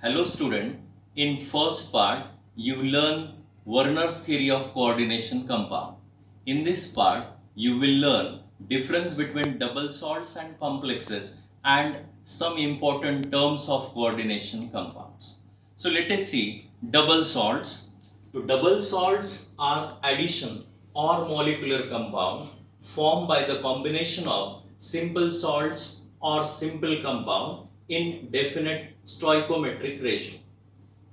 Hello student, in first part you learn Werner's theory of coordination compound. In this part you will learn difference between double salts and complexes and some important terms of coordination compounds. So let us see double salts. So double salts are addition or molecular compound formed by the combination of simple salts or simple compound in definite stoichiometric ratio.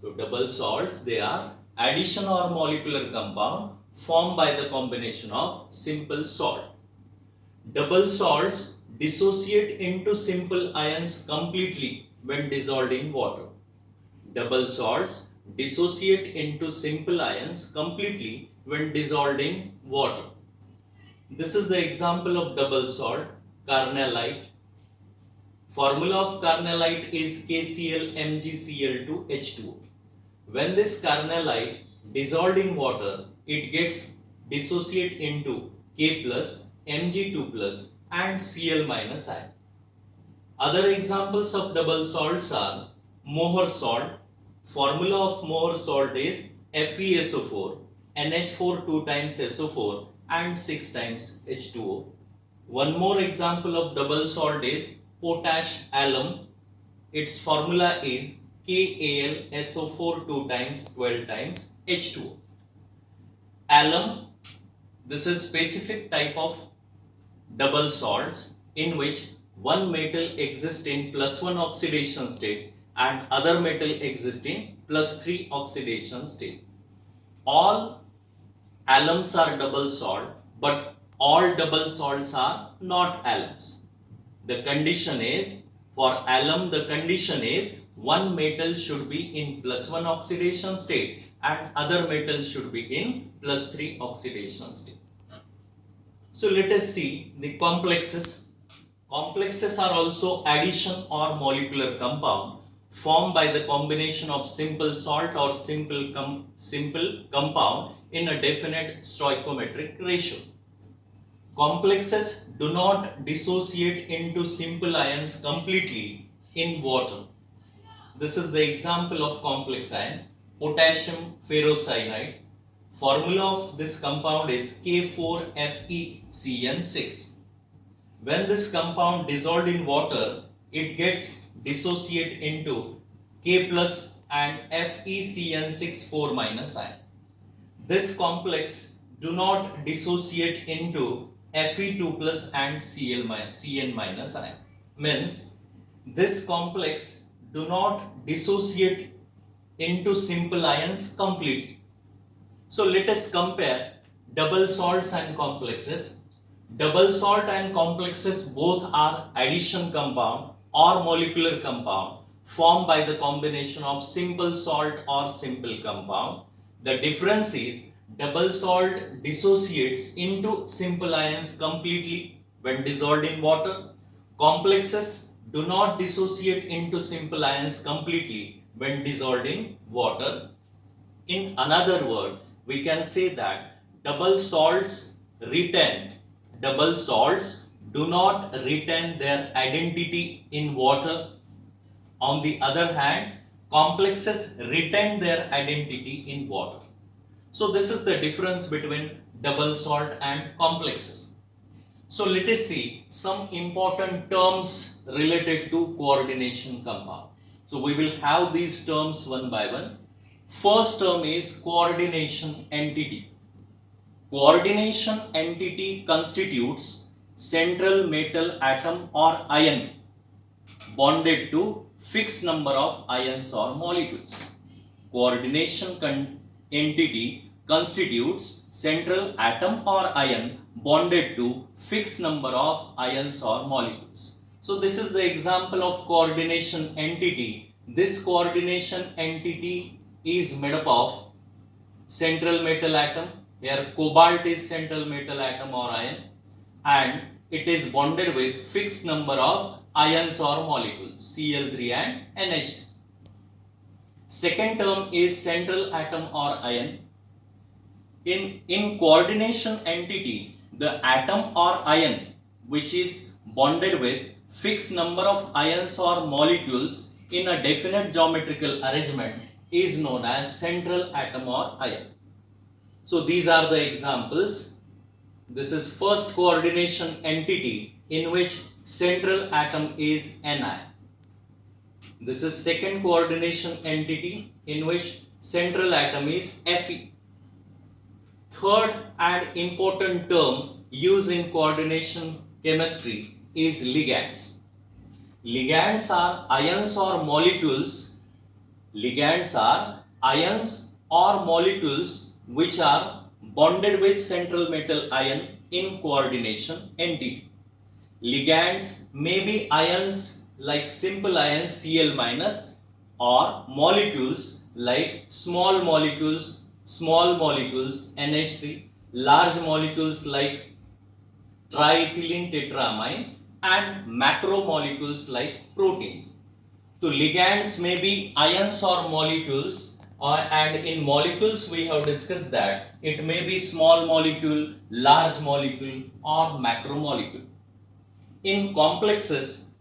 So double salts, they are addition or molecular compound formed by the combination of simple salt. Double salts dissociate into simple ions completely when dissolved in water. Double salts dissociate into simple ions completely when dissolved in water. This is the example of double salt, carnallite. Formula of carnallite is KCl MgCl2H2O. When this carnallite dissolved in water, it gets dissociate into K plus, Mg2 plus and Cl minus ion. Other examples of double salts are Mohr salt. Formula of Mohr salt is FeSO4, NH4 2 times SO4 and 6 times H2O. One more example of double salt is potash alum. Its formula is KAlSO4 2 times 12 times H2O. Alum, this is specific type of double salts in which one metal exists in +1 oxidation state and other metal exists in +3 oxidation state. All alums are double salt, but all double salts are not alums. The condition is, for alum the condition is one metal should be in +1 oxidation state and other metal should be in +3 oxidation state. So let us see the complexes. Complexes are also addition or molecular compound formed by the combination of simple salt or simple compound in a definite stoichiometric ratio. Complexes do not dissociate into simple ions completely in water. This is the example of complex ion, potassium ferrocyanide. Formula of this compound is K4FeCN6. When this compound dissolved in water, it gets dissociate into K plus and FeCN6 4 minus ion. This complex do not dissociate into Fe2 plus and Cn minus ion. Means this complex do not dissociate into simple ions completely. So let us compare double salts and complexes. Double salt and complexes both are addition compound or molecular compound formed by the combination of simple salt or simple compound. The difference is double salt dissociates into simple ions completely when dissolved in water. Complexes do not dissociate into simple ions completely when dissolved in water. In another word, we can say that double salts do not retain their identity in water. On the other hand, complexes retain their identity in water. So this is the difference between double salt and complexes. So let us see some important terms related to coordination compound. So we will have these terms one by one. First term is coordination entity. Coordination entity constitutes central metal atom or ion bonded to fixed number of ions or molecules. Coordination entity constitutes central atom or ion bonded to fixed number of ions or molecules. So this is the example of coordination entity. This coordination entity is made up of central metal atom. Here cobalt is central metal atom or ion, and it is bonded with fixed number of ions or molecules, Cl3 and NH3. Second term is central atom or ion. In coordination entity, the atom or ion which is bonded with fixed number of ions or molecules in a definite geometrical arrangement is known as central atom or ion. So these are the examples. This is first coordination entity in which central atom is Ni. This is second coordination entity in which central atom is Fe. Third and important term used in coordination chemistry is ligands. Ligands are ions or molecules. Ligands are ions or molecules which are bonded with central metal ion in coordination entity. Ligands may be ions like simple ions Cl minus or molecules like small molecules NH3, large molecules like triethylene tetramine and macromolecules like proteins. So ligands may be ions or molecules, and in molecules we have discussed that it may be small molecule, large molecule or macromolecule. In complexes,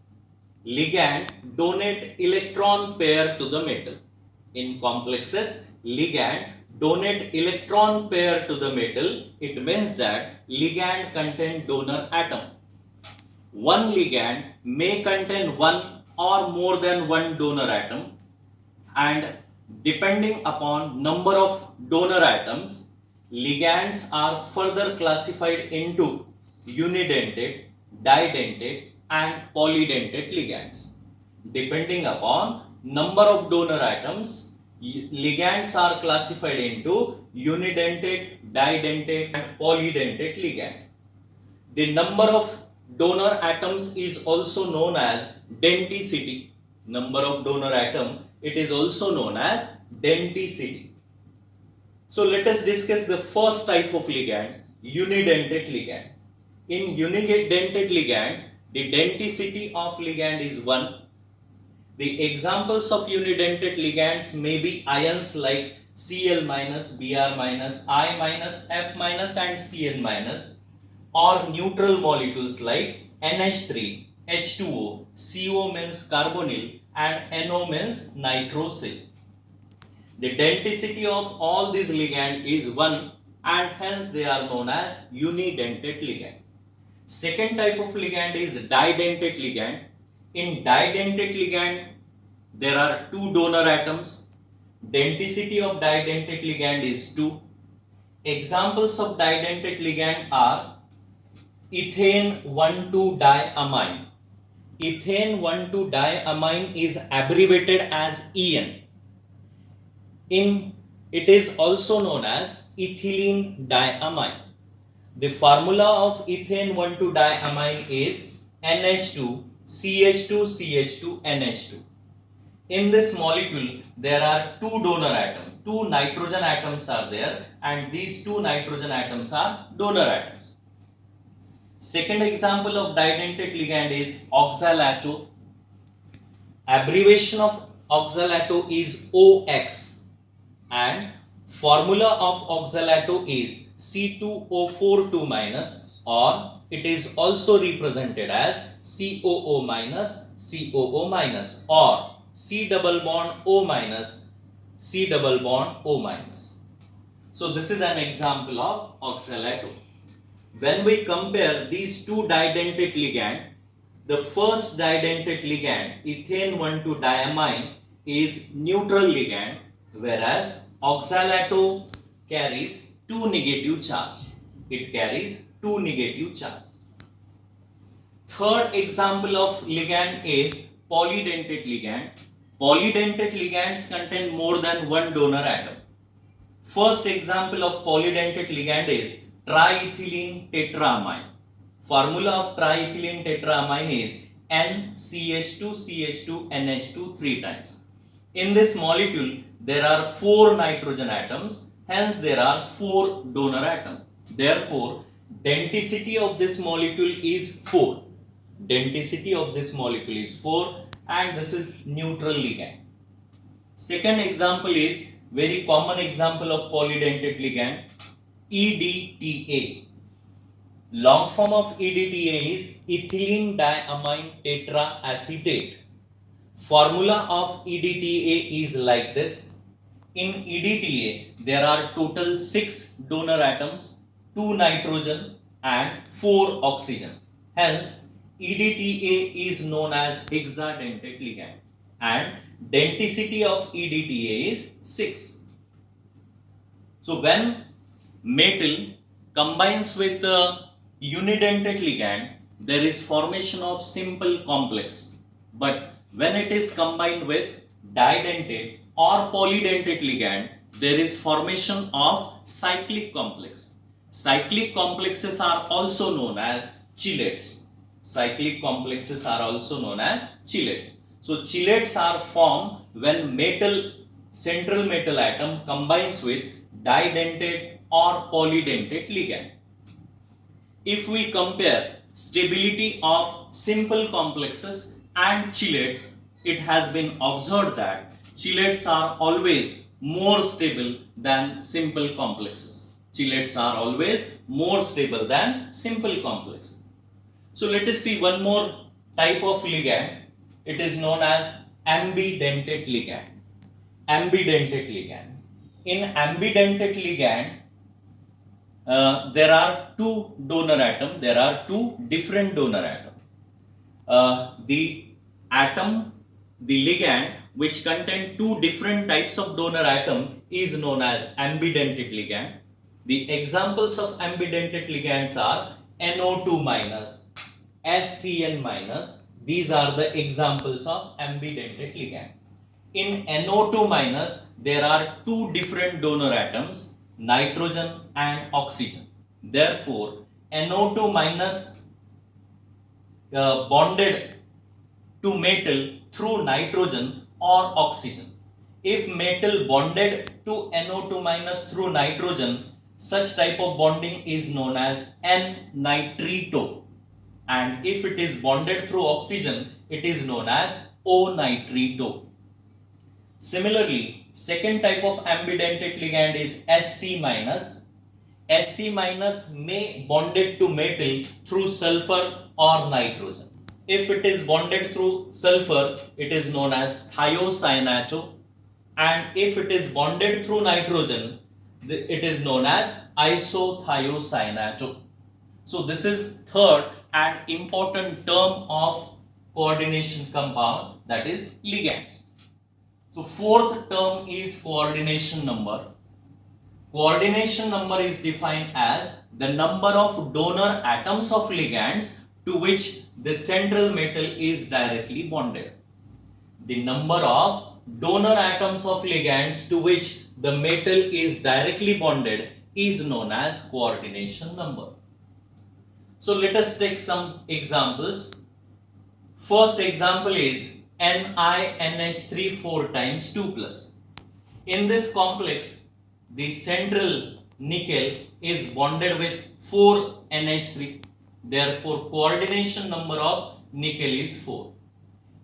ligand donate electron pair to the metal. In complexes, ligand donate electron pair to the metal. It means that ligand contain donor atom. One ligand may contain one or more than one donor atom, and depending upon number of donor atoms, ligands are further classified into unidentate, didentate and polydentate ligands. Depending upon number of donor atoms, ligands are classified into unidentate, didentate and polydentate ligand. The number of donor atoms is also known as denticity. Number of donor atom, it is also known as denticity. So let us discuss the first type of ligand, unidentate ligand. In unidentate ligands, the denticity of ligand is 1. The examples of unidentate ligands may be ions like Cl minus, Br minus, I minus, F minus and Cn minus, or neutral molecules like NH3, H2O, CO means carbonyl and NO means nitrosyl. The denticity of all these ligands is 1 and hence they are known as unidentate ligand. Second type of ligand is didentate ligand. In didentate ligand, there are two donor atoms. Denticity of didentate ligand is 2. Examples of didentate ligand are ethane 1,2-diamine. Ethane 1,2-diamine is abbreviated as EN. It is also known as ethylene diamine. The formula of ethane 1,2-diamine is NH2 CH2 CH2 NH2. In this molecule, there are two donor atoms. Two nitrogen atoms are there, and these two nitrogen atoms are donor atoms. Second example of didentate ligand is oxalato. Abbreviation of oxalato is OX, and formula of oxalato is C2O4 2-, or it is also represented as COO minus COO minus, or C double bond O minus C double bond O minus. So this is an example of oxalato. When we compare these two didentate ligand, the first didentate ligand, ethane 1,2-diamine, is neutral ligand, whereas oxalato carries 2 negative charge. It carries 2 negative charge. Third example of ligand is polydentate ligand. Polydentate ligands contain more than one donor atom. First example of polydentate ligand is triethylene tetramine. Formula of triethylene tetramine is NCH2CH2NH2 3 times. In this molecule, there are 4 nitrogen atoms, hence there are 4 donor atoms. Therefore, denticity of this molecule is 4. Denticity of this molecule is 4, and this is neutral ligand. Second example is very common example of polydentate ligand, EDTA. Long form of EDTA is ethylene diamine tetraacetate. Formula of EDTA is like this. In EDTA, there are total 6 donor atoms, 2 nitrogen and 4 oxygen. Hence, EDTA is known as hexadentate ligand and denticity of EDTA is 6. So, when metal combines with the unidentate ligand, there is formation of simple complex. But when it is combined with didentate or polydentate ligand, there is formation of cyclic complex. Cyclic complexes are also known as chelates. Cyclic complexes are also known as chelates. So chelates are formed when central metal atom combines with didentate or polydentate ligand. If we compare stability of simple complexes and chelates, it has been observed that chelates are always more stable than simple complexes. Chelates are always more stable than simple complexes. So let us see one more type of ligand. It is known as ambidentate ligand. Ambidentate ligand. In ambidentate ligand, there are two donor atoms. There are two different donor atoms. The ligand which contain two different types of donor atom is known as ambidentate ligand. The examples of ambidentate ligands are NO2 minus, SCN minus. These are the examples of ambidentate ligand. In NO2 minus, there are two different donor atoms, nitrogen and oxygen. Therefore, NO2 minus bonded to metal through nitrogen or oxygen. If metal bonded to NO2 minus through nitrogen, such type of bonding is known as N-nitrito. And if it is bonded through oxygen, it is known as O-nitrito. Similarly, second type of ambidentate ligand is Sc minus. Sc minus may bonded to metal through sulfur or nitrogen. If it is bonded through sulfur, it is known as thiocyanato, and if it is bonded through nitrogen, it is known as isothiocyanato. So this is third and important term of coordination compound, that is ligands. So fourth term is coordination number. Coordination number is defined as the number of donor atoms of ligands to which the central metal is directly bonded. The number of donor atoms of ligands to which the metal is directly bonded is known as coordination number. So let us take some examples. First example is NiNH3 4 times 2 plus. In this complex, the central nickel is bonded with 4 NH3. Therefore, coordination number of nickel is 4.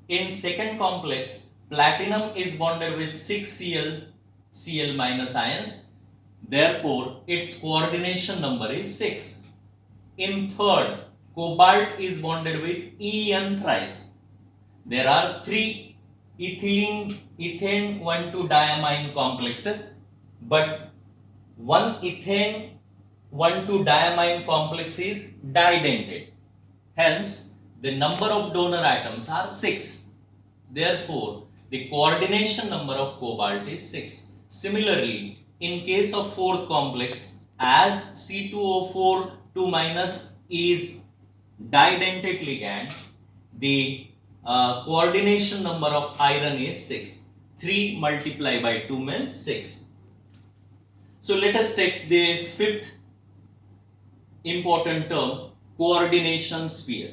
In second complex, platinum is bonded with 6 Cl minus ions. Therefore, its coordination number is 6. In third, cobalt is bonded with En thrice. There are 3 ethane 1,2-diamine complexes, but one ethane 1,2-diamine complex is didentate. Hence, the number of donor atoms are 6. Therefore, the coordination number of cobalt is 6. Similarly, in case of fourth complex, as C2O4 2 minus is didentate ligand, the coordination number of iron is 6. 3 multiplied by 2 means 6. So let us take the fifth important term, coordination sphere.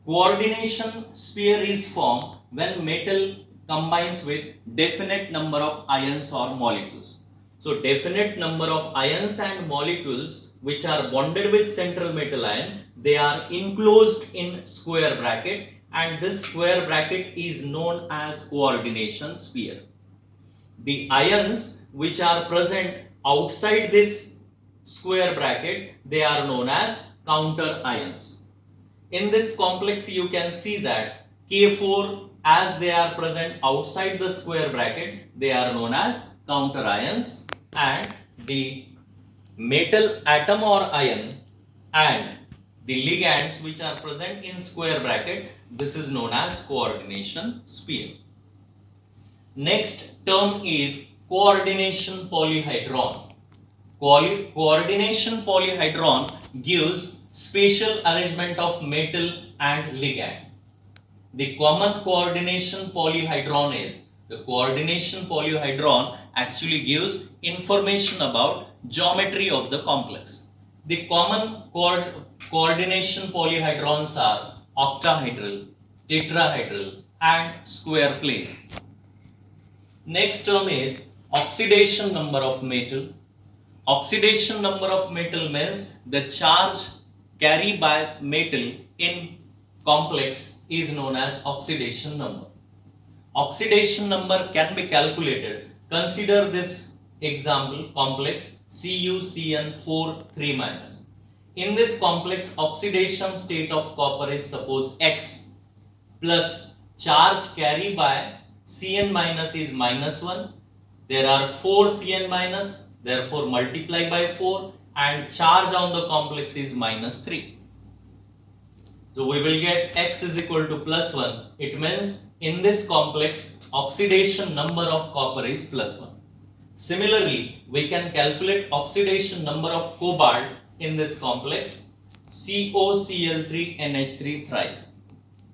Coordination sphere is formed when metal combines with definite number of ions or molecules. So definite number of ions and molecules which are bonded with central metal ion, they are enclosed in square bracket, and this square bracket is known as coordination sphere. The ions which are present outside this square bracket, they are known as counter ions. In this complex, you can see that K4 as they are present outside the square bracket, they are known as counter ions, and the metal atom or ion and the ligands which are present in square bracket, this is known as coordination sphere. Next term is coordination polyhedron. Coordination polyhedron gives spatial arrangement of metal and ligand. The common coordination polyhedron is, the coordination polyhedron actually gives information about geometry of the complex. The common coordination polyhedrons are octahedral, tetrahedral and square plane. Next term is oxidation number of metal. Oxidation number of metal means the charge carried by metal in complex is known as oxidation number. Oxidation number can be calculated. Consider this example complex CuCN4 3-. In this complex, oxidation state of copper is suppose X plus charge carried by Cn minus is -1. There are 4 Cn minus, therefore multiply by 4, and charge on the complex is -3. So we will get X is equal to +1. It means in this complex oxidation number of copper is +1. Similarly, we can calculate oxidation number of cobalt in this complex COCl3NH3 thrice.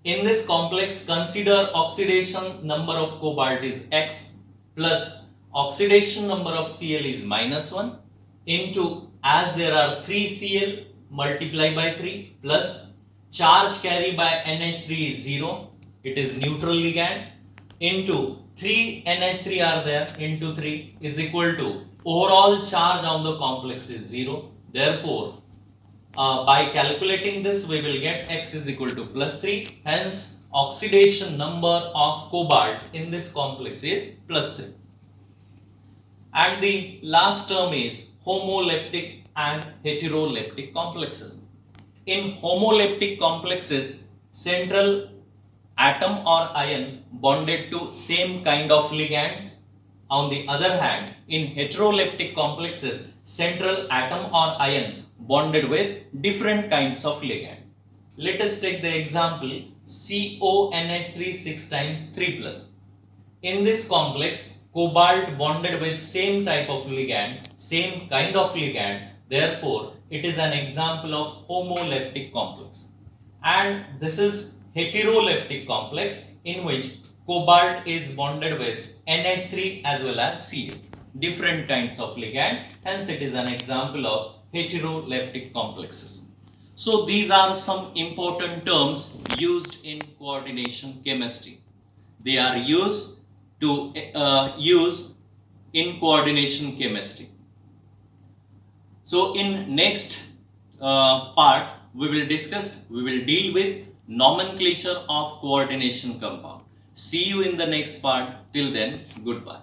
In this complex, consider oxidation number of cobalt is X plus oxidation number of Cl is -1 into, as there are 3 Cl, multiply by 3 plus charge carried by NH3 is 0, it is neutral ligand, into 3 NH3 are there, into 3 is equal to overall charge on the complex is 0. Therefore, by calculating this, we will get X is equal to +3. Hence, oxidation number of cobalt in this complex is +3. And the last term is homoleptic and heteroleptic complexes. In homoleptic complexes, central atom or ion bonded to same kind of ligands. On the other hand, in heteroleptic complexes, central atom or ion bonded with different kinds of ligand. Let us take the example CONH3 6 times 3+. In this complex, cobalt bonded with same type of ligand, same kind of ligand, therefore it is an example of homoleptic complex. And this is heteroleptic complex in which cobalt is bonded with NH3 as well as Cl, different kinds of ligand, hence it is an example of heteroleptic complexes. So these are some important terms used in coordination chemistry. They are used to use in coordination chemistry. So in next part we will deal with nomenclature of coordination compound. See you in the next part. Till then, goodbye.